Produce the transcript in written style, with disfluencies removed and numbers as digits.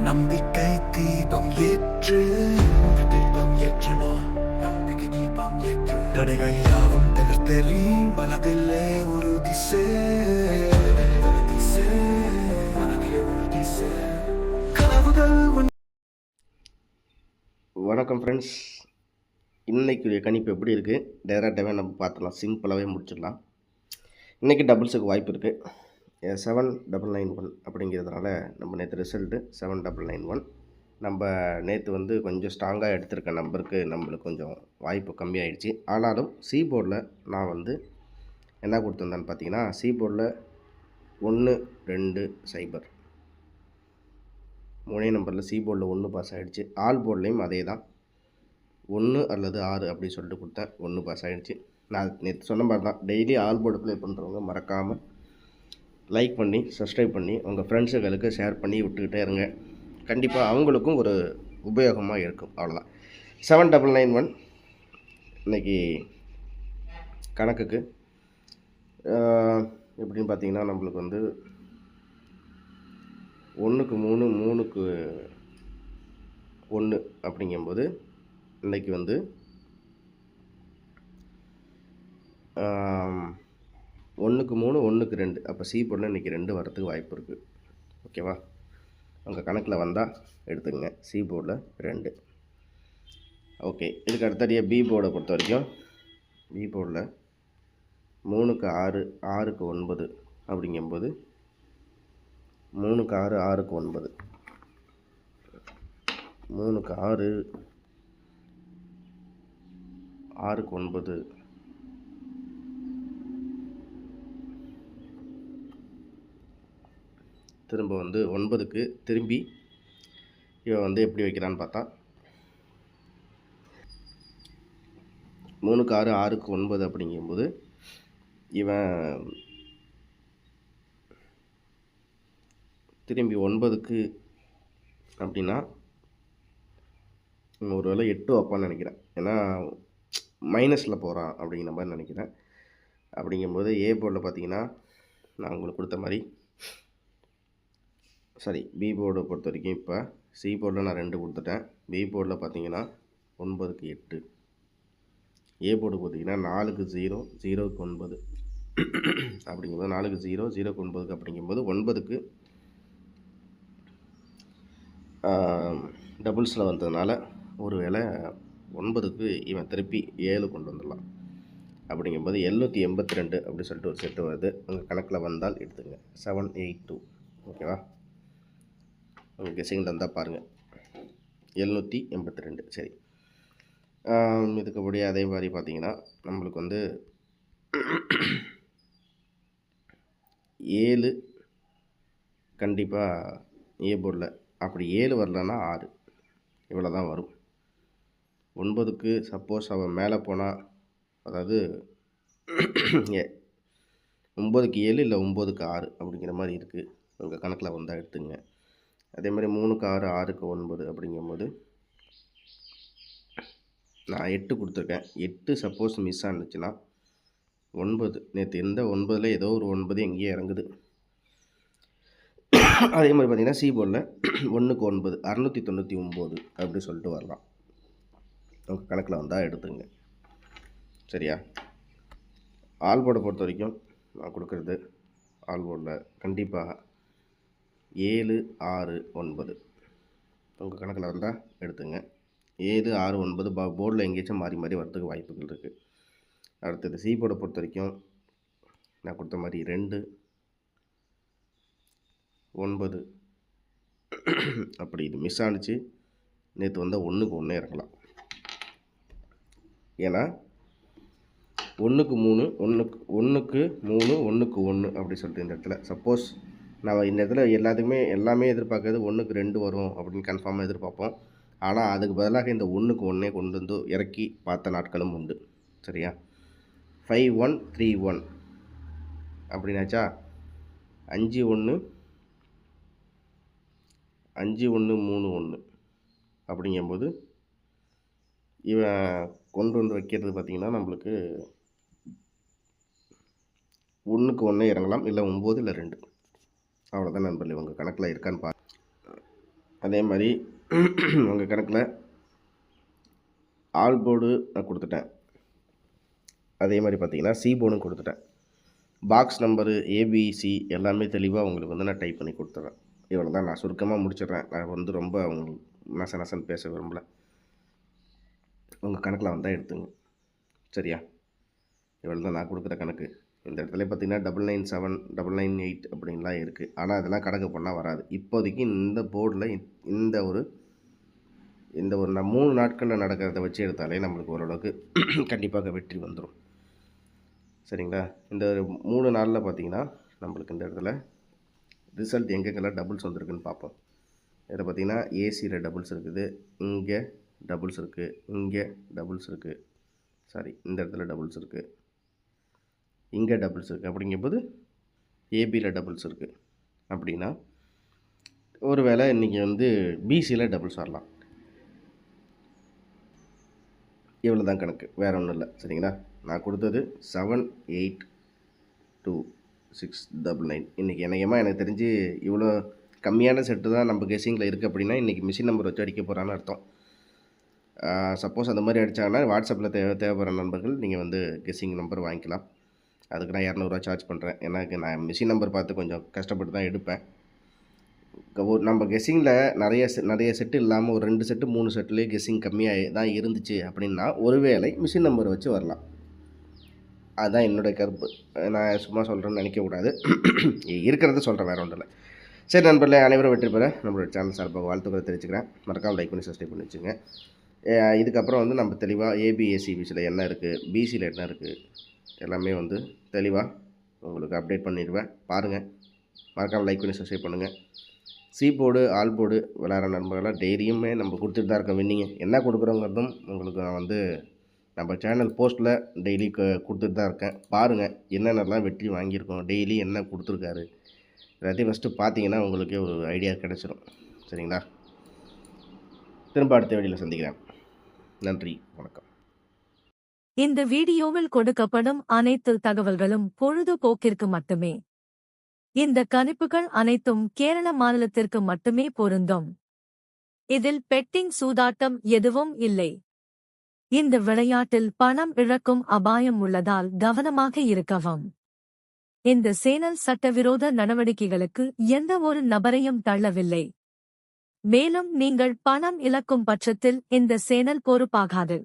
நம்பிக்கை தீபம் ஏற்று தீபம் ஏற்றனோ நம்பிக்கை தீபம் ஏற்று தடைகள் யாவும் தகர்த்தெறி மனதிலே ஒரு திசை கனவுகள் வணக்கம் ஃப்ரெண்ட்ஸ், இன்றைக்குரிய கணிப்பு எப்படி இருக்குது டைரெக்டாகவே நம்ம பார்த்துடலாம். சிம்பிளாகவே முடிச்சிடலாம். இன்றைக்கி டபுள்ஸுக்கு வாய்ப்பு இருக்குது. 7991 அப்படிங்கிறதுனால நம்ம நேற்று ரிசல்ட்டு 7991. நம்ம நேற்று கொஞ்சம் ஸ்ட்ராங்காக எடுத்திருக்க நம்பருக்கு நம்மளுக்கு கொஞ்சம் வாய்ப்பு கம்மியாயிடுச்சு. ஆனாலும் சி போர்டில் நான் என்ன கொடுத்துருந்தேன்னு பார்த்தீங்கன்னா, சி போர்டில் 1 2 0 மூணே நம்பரில் சி போர்டில் 1 பாஸ் ஆகிடுச்சு. ஆல் போர்ட்லேயும் அதே தான், 1 அல்லது 6 அப்படி சொல்லிட்டு கொடுத்தேன். 1 பாஸ் ஆகிடுச்சு. நான் நேற்று சொன்ன மாதிரி தான், டெய்லி ஆல் போர்டு ப்ளே பண்ணுறவங்க மறக்காமல் லைக் பண்ணி சப்ஸ்கிரைப் பண்ணி உங்கள் ஃப்ரெண்ட்ஸுகளுக்கு ஷேர் பண்ணி விட்டுக்கிட்டே இருங்க. கண்டிப்பாக அவங்களுக்கும் ஒரு உபயோகமாக இருக்கும். அவ்வளோதான். 7991 இன்றைக்கி கணக்குக்கு எப்படின்னு பார்த்தீங்கன்னா, நம்மளுக்கு 1க்கு 3 3க்கு 1 அப்படிங்கும்போது இன்றைக்கி 1க்கு 3 1க்கு 2. அப்போ சி போர்டில் இன்றைக்கி 2 வரத்துக்கு வாய்ப்பு இருக்குது. ஓகேவா? உங்கள் கணக்கில் வந்தால் எடுத்துக்கங்க. சி போர்டில் 2. ஓகே, இதுக்கு அடுத்தடியாக பி போர்டை பொறுத்த வரைக்கும், பி போர்டில் 3க்கு 6 6க்கு 9 அப்படிங்கும்போது 3க்கு 6 6க்கு 9 3க்கு 6 6க்கு 9 திரும்ப 9க்கு திரும்பி இவன் எப்படி வைக்கிறான்னு பார்த்தா, 3க்கு 6 6க்கு 9 அப்படிங்கும்போது இவன் திரும்பி 9க்கு அப்படின்னா ஒரு வேளை 8 வைப்பான்னு நினைக்கிறேன். ஏன்னா மைனஸில் போகிறான் அப்படிங்கிற மாதிரி நினைக்கிறேன். அப்படிங்கும்போது ஏ போர்டில் பார்த்தீங்கன்னா, நான் உங்களுக்கு கொடுத்த மாதிரி பி போர்டை பொறுத்த வரைக்கும் இப்போ சி போர்டில் நான் 2 கொடுத்துட்டேன். பி போர்டில் பார்த்தீங்கன்னா 9க்கு 8, ஏ போர்டு பார்த்தீங்கன்னா 4க்கு 0 0க்கு 9 அப்படிங்கும்போது 4க்கு 0 0க்கு 9 அப்படிங்கும்போது 9க்கு டபுள்ஸில் வந்ததுனால ஒரு வேளை 9க்கு இவன் திருப்பி 7 கொண்டு வந்துடலாம். அப்படிங்கும்போது 782 அப்படி சொல்லிட்டு ஒரு செட்டு வருது. உங்கள் கணக்கில் வந்தால் எடுத்துங்க. 782. ஓகேவா? உங்கள் கெஸிங்கில் இருந்தால் பாருங்கள். 782. சரி, இதுக்குபடி அதே மாதிரி பார்த்தீங்கன்னா நம்மளுக்கு 7 கண்டிப்பாக ஏ போர்டில், அப்படி 7 வரலன்னா 6 இவ்வளோ தான் வரும். 9க்கு சப்போஸ் அவன் மேலே போனால், அதாவது 9க்கு 7 இல்லை 9க்கு 6 அப்படிங்கிற மாதிரி இருக்குது. உங்கள் கணக்கில் வந்தால் எடுத்துங்க. அதே மாதிரி 3க்கு 6 6க்கு 9 அப்படிங்கும்போது நான் 8 கொடுத்துருக்கேன். 8 சப்போஸ் மிஸ் ஆனிச்சுன்னா 9, நேற்று எந்த 9ல் ஏதோ ஒரு 9 எங்கேயே இறங்குது. அதே மாதிரி பார்த்தீங்கன்னா சி போர்டில் 1க்கு 9 699 அப்படி சொல்லிட்டு வரலாம். உங்கள் கணக்கில் வந்தால் எடுத்துங்க. சரியா? ஆல் போர்டை பொறுத்த வரைக்கும் நான் கொடுக்குறது, ஆல் போர்டில் கண்டிப்பாக 7 6 9 உங்கள் கணக்கில் வந்தால் எடுத்துங்க. 7 6 9 போர்டில் எங்கேயாச்சும் மாறி மாறி வரதுக்கு வாய்ப்புகள் இருக்குது. அடுத்தது சி போர்டை பொறுத்த வரைக்கும் நான் கொடுத்த மாதிரி 2 9 அப்படி இது மிஸ் ஆனிச்சு. நேற்று 1க்கு 1 இறங்கலாம். ஏன்னா 1க்கு 3 1க்கு 3 1க்கு 1 அப்படி சொல்லிட்டு இந்த இடத்துல சப்போஸ் நான் இந்த இடத்துல எல்லாமே எதிர்பார்க்கறது 1க்கு 2 வரும் அப்படின்னு கன்ஃபார்மாக எதிர்பார்ப்போம். ஆனால் அதுக்கு பதிலாக இந்த 1க்கு 1 கொண்டு வந்து இறக்கி பார்த்த நாட்களும் உண்டு. சரியா? 5131 அப்படின்னாச்சா 51 5131 அப்படிங்கும்போது இவன் கொண்டு வந்து வைக்கிறது பார்த்திங்கன்னா நம்மளுக்கு 1க்கு 1 இறங்கலாம், இல்லை 9 இல்லை 2. அவ்வளோதான் நண்பர்களே. உங்கள் கணக்கில் இருக்கான்னு அதே மாதிரி உங்கள் கணக்கில் ஆல் போர்டு நான் கொடுத்துட்டேன். அதே மாதிரி பார்த்தீங்கன்னா சி போர்டும் கொடுத்துட்டேன். பாக்ஸ் நம்பரு ஏபிசி எல்லாமே தெளிவாக உங்களுக்கு வந்து நான் டைப் பண்ணி கொடுத்துட்றேன். இவ்வளோ தான், நான் சுருக்கமாக முடிச்சிடுறேன். நான் வந்து ரொம்ப உங்களுக்கு நசன்னு பேச விரும்பல. உங்கள் கணக்கில் வந்தால் எடுத்துங்க. சரியா? இவ்வளோ தான் நான் கொடுக்குற கணக்கு. இந்த இடத்துல பார்த்தீங்கன்னா 997 998 அப்படின்லாம் இருக்குது. ஆனால் அதெல்லாம் கணக்கு பண்ணால் வராது. இப்போதைக்கு இந்த போர்டில் இந்த ஒரு 3 நாட்களில் நடக்கிறத வச்சு எடுத்தாலே நம்மளுக்கு ஓரளவுக்கு கண்டிப்பாக வெற்றி வந்துடும். சரிங்களா? இந்த 3 நாளில் பார்த்தீங்கன்னா நம்மளுக்கு இந்த இடத்துல ரிசல்ட் எங்கெங்கெல்லாம் டபுள்ஸ் வந்திருக்குன்னு பார்ப்போம். இதில் பார்த்தீங்கன்னா ஏசியில் டபுள்ஸ் இருக்குது, இங்கே டபுள்ஸ் இருக்குது, இங்கே டபுள்ஸ் இருக்குது, சாரி இந்த இடத்துல டபுள்ஸ் இருக்குது, இங்கே டபுள்ஸ் இருக்குது. அப்படிங்கும்போது ஏபியில் டபுள்ஸ் இருக்குது. அப்படின்னா ஒரு வேளை இன்றைக்கி வந்து பிசியில் டபுள்ஸ் வரலாம். இவ்வளோ தான் கணக்கு, வேறு ஒன்றும் இல்லை. சரிங்களா? நான் கொடுத்தது 78269. இன்றைக்கி எனக்கு தெரிஞ்சு இவ்வளோ கம்மியான செட்டு தான் நம்ம கெஸ்ஸிங்கில் இருக்குது. அப்படின்னா இன்றைக்கி மிஷின் நம்பர் வச்சு அடிக்க போகிறான்னு அர்த்தம். சப்போஸ் அந்த மாதிரி அடித்தாங்கன்னா வாட்ஸ்அப்பில் தேவைப்படுற நண்பர்கள் நீங்கள் வந்து கெஸ்ஸிங் நம்பர் வாங்கிக்கலாம். அதுக்கு நான் 200 சார்ஜ் பண்ணுறேன். எனக்கு நான் மிஷின் நம்பர் பார்த்து கொஞ்சம் கஷ்டப்பட்டு தான் எடுப்பேன். நம்ம கெஸ்ஸிங்கில் நிறைய செட்டு இல்லாமல் ஒரு 2 செட்டு 3 செட்டுலேயே கெஸ்ஸிங் கம்மியாக தான் இருந்துச்சு அப்படின்னா ஒருவேளை மிஷின் நம்பர் வச்சு வரலாம். அதுதான் என்னுடைய கருப்பு. நான் சும்மா சொல்கிறேன்னு நினைக்கக்கூடாது. இருக்கிறத சொல்கிறேன், வேறு ஒன்றும் இல்லை. சரி நண்பர்களே, அனைவரும் வெற்றி பெற நம்மளோட சேனல் சார்பாக வாழ்த்துக்களை தெரிவிச்சுக்கிறேன். மறக்காமல் லைக் பண்ணி சப்ஸ்கிரைப் பண்ணி வச்சுங்க. இதுக்கப்புறம் வந்து நம்ம தெளிவாக ஏபிஎஸ்சிபிசியில் என்ன இருக்குது, பிசியில் என்ன இருக்குது எல்லாமே வந்து தெளிவாக உங்களுக்கு அப்டேட் பண்ணிடுவேன். பாருங்கள், மறக்காமல் லைக் பண்ணி சப்ஸ்கிரைப் பண்ணுங்கள். சி போர்டு ஆல் போர்டு விளையாடுற நண்பர்களாக டெய்லியுமே நம்ம கொடுத்துட்டு தான் இருக்கோம். வின்னிங்க என்ன கொடுக்குறோங்கிறதும் உங்களுக்கு நான் வந்து நம்ம சேனல் போஸ்ட்டில் டெய்லி கொடுத்துட்டு தான் இருக்கேன். பாருங்கள் என்னென்னலாம் வெற்றி வாங்கியிருக்கோம், டெய்லி என்ன கொடுத்துருக்காரு எல்லாத்தையும் ஃபஸ்ட்டு பார்த்தீங்கன்னா உங்களுக்கே ஒரு ஐடியா கிடச்சிடும். சரிங்களா? திரும்ப அடுத்த வீடியோவில் சந்திக்கிறேன். நன்றி, வணக்கம். இந்த வீடியோவில் கொடுக்கப்படும் அனைத்து தகவல்களும் பொழுதுபோக்கிற்கு மட்டுமே. இந்த கணிப்புகள் அனைத்தும் கேரள மாநிலத்திற்கு மட்டுமே பொருந்தும். இதில் பெட்டிங் சூதாட்டம் எதுவும் இல்லை. இந்த விளையாட்டில் பணம் இழக்கும் அபாயம் உள்ளதால் கவனமாக இருக்கவும். இந்த சேனல் சட்டவிரோத நடவடிக்கைகளுக்கு எந்த ஒரு நபரையும் தள்ளவில்லை. மேலும் நீங்கள் பணம் இழக்கும் பட்சத்தில் இந்த சேனல் பொறுப்பாகாது.